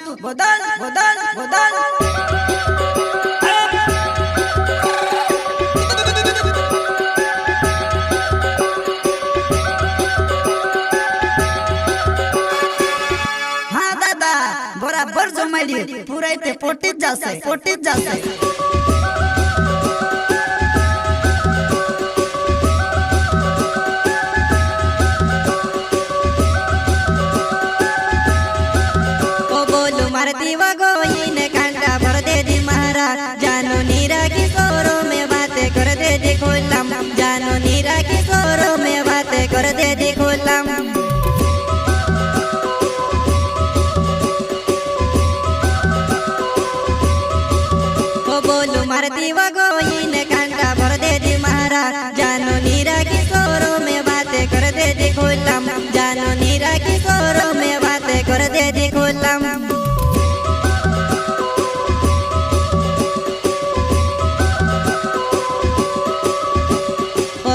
આવતું બદલ બદલ બદલ હા દાદા બરાબર જમાડી પૂરાઈ તે પોટી જ જશે दीवा गोइन कांटा भर दे दी महाराज जानो नीरा किशोरों में बातें कर दे दी खोलम जानो नीरा किशोरों में बातें कर दे दी खोलम ओ बोलो मार दीवा गोइन कांटा भर दे दी महाराज जानो नीरा किशोरों में बातें कर दे दी खोलम जानो नीरा किशोरों में बातें कर दे दी खोलम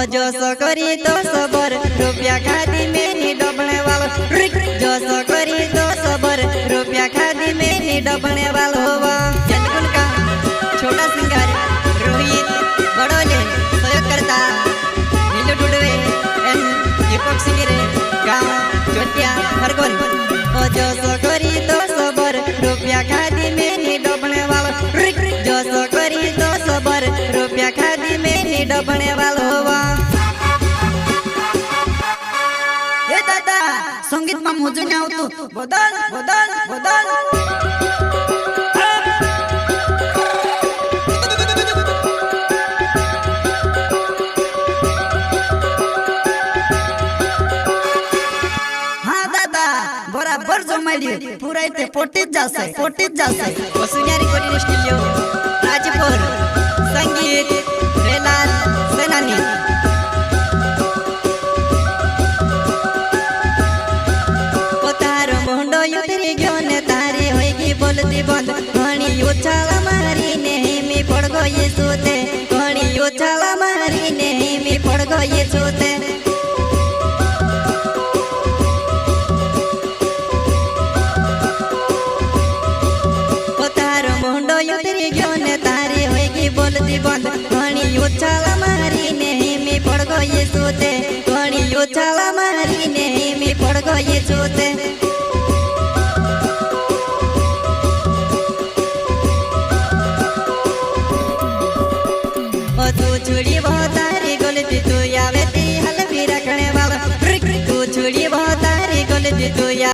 जो सो करी तो सबर रुपया खादी में नी डबने वालो जो सो करी तो सबर रुपया खादी में नी डबने वालो होवा जनकुन का छोटा सिंगर रोहित बड़ोले सहयोग करता नीलू डुडवे एन दीपक सिंगरे गांव चोटिया हरगोन ओ जो सो करी तो सबर रुपया खादी में नी डबने वालो जो सो करी तो सबर रुपया खादी में नी डबने वालो होवा संगीत में मुझे नहीं आवતું બદલ બદલ બદલ हाँ दादा बराबर जमाड़ी पूराई ते पोटी જ જશે वसुनिया रिकॉर्डिंग स्टूडियो राजपुर संगीत रेलाल सेनानी बोलती बंद घणी उछाला मारी ने मी पड़ गई सोते घणी उछाला मारी ने मी पड़ गई सोते तारो मुंडो उतरी गयो ने तारी होगी बोलती बंद घणी उछाला मारी ने मी पड़ गई सोते घणी उछाला मारी ने मी पड़ गई सोते तू छुड़ी बहुत तारी गोलती तू